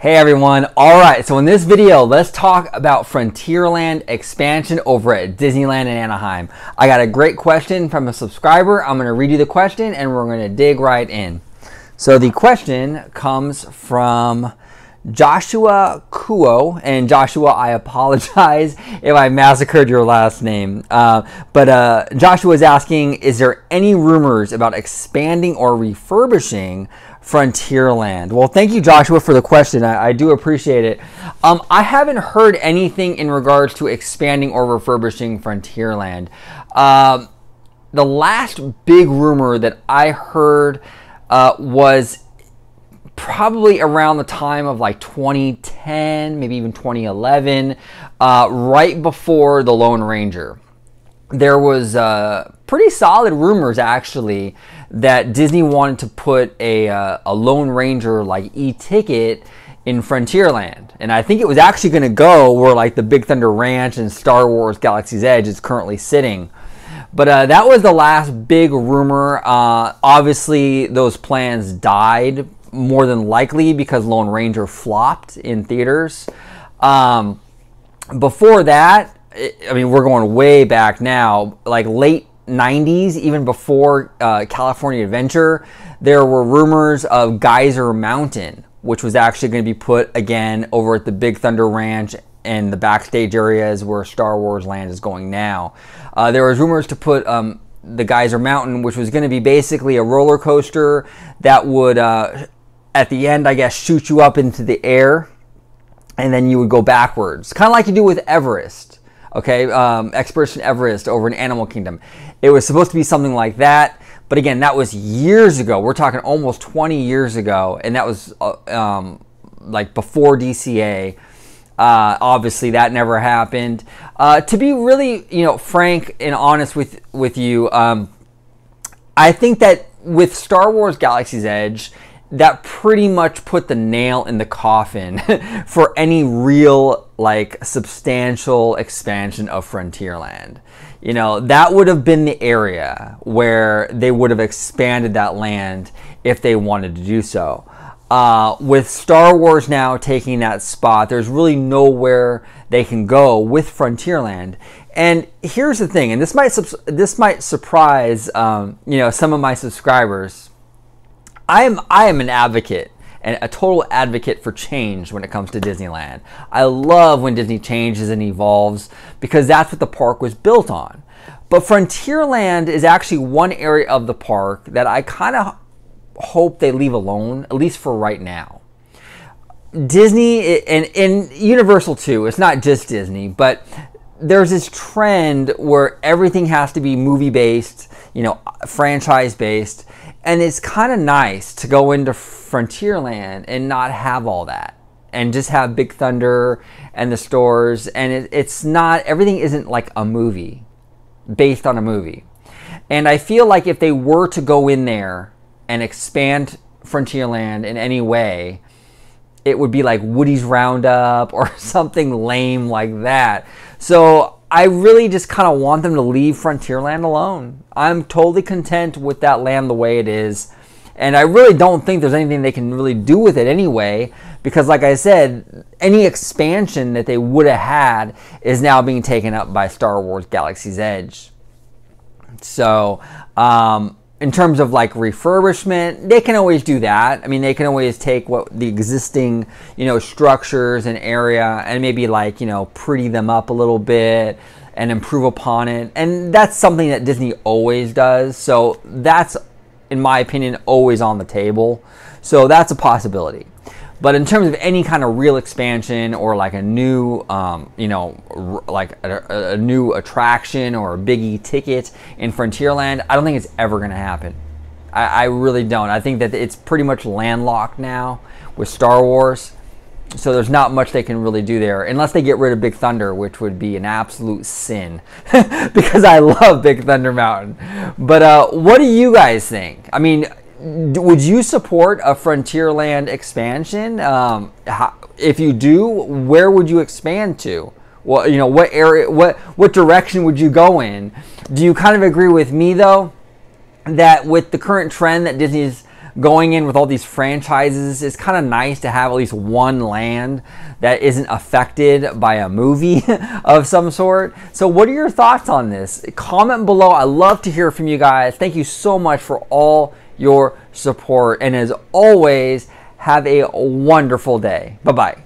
Hey everyone, alright, so in this video, let's talk about Frontierland Expansion over at Disneyland in Anaheim. I got a great question from a subscriber. I'm going to read you the question and we're going to dig right in. So the question comes from Joshua Kuo, and Joshua, I apologize if I massacred your last name. But Joshua is asking, is there any rumors about expanding or refurbishing Frontierland? Well, thank you, Joshua, for the question. I do appreciate it. I haven't heard anything in regards to expanding or refurbishing Frontierland. The last big rumor that I heard was probably around the time of like 2010, maybe even 2011, right before the Lone Ranger. There was pretty solid rumors actually that Disney wanted to put a Lone Ranger like e-ticket in Frontierland, and I think it was actually going to go where like the Big Thunder Ranch and Star Wars Galaxy's Edge is currently sitting. But that was the last big rumor. Obviously, those plans died more than likely because Lone Ranger flopped in theaters. Before that, I mean, we're going way back now, like late 90s, even before California Adventure, there were rumors of Geyser Mountain, which was actually going to be put again over at the Big Thunder Ranch and the backstage areas where Star Wars Land is going now. There was rumors to put the Geyser Mountain, which was going to be basically a roller coaster that would, at the end, I guess, shoot you up into the air, and then you would go backwards, kind of like you do with Everest. Okay, Expedition Everest over in Animal Kingdom. It was supposed to be something like that, but again, that was years ago. We're talking almost 20 years ago, and that was like before DCA. Obviously, that never happened. To be really, frank and honest with you, I think that with Star Wars Galaxy's Edge, that pretty much put the nail in the coffin for any real, like, substantial expansion of Frontierland. That would have been the area where they would have expanded that land if they wanted to do so. With Star Wars now taking that spot, there's really nowhere they can go with Frontierland. And here's the thing, and this might surprise some of my subscribers. I am an advocate and a total advocate for change when it comes to Disneyland. I love when Disney changes and evolves because that's what the park was built on. But Frontierland is actually one area of the park that I kind of hope they leave alone, at least for right now. Disney and Universal too, it's not just Disney, but there's this trend where everything has to be movie-based, franchise-based, and it's kind of nice to go into Frontierland and not have all that and just have Big Thunder and the stores, and it's not, everything isn't like a movie, based on a movie. And I feel like if they were to go in there and expand Frontierland in any way, it would be like Woody's Roundup or something lame like that. So I really just kind of want them to leave Frontierland alone. I'm totally content with that land the way it is. And I really don't think there's anything they can really do with it anyway, because like I said, any expansion that they would have had is now being taken up by Star Wars Galaxy's Edge. So, in terms of like refurbishment, they can always do that. I mean, they can always take what the existing, structures and area and maybe like, pretty them up a little bit and improve upon it. And that's something that Disney always does. So that's, in my opinion, always on the table. So that's a possibility. But in terms of any kind of real expansion or like a new, like a new attraction or a biggie ticket in Frontierland, I don't think it's ever going to happen. I really don't. I think that it's pretty much landlocked now with Star Wars. So there's not much they can really do there unless they get rid of Big Thunder, which would be an absolute sin because I love Big Thunder Mountain. But what do you guys think? I mean, would you support a Frontierland expansion? If you do, where would you expand to? Well, what area, what direction would you go in? Do you kind of agree with me though, that with the current trend that Disney's going in with all these franchises, it's kind of nice to have at least one land that isn't affected by a movie of some sort. So what are your thoughts on this? Comment below. I love to hear from you guys. Thank you so much for all your support. And as always, have a wonderful day. Bye-bye.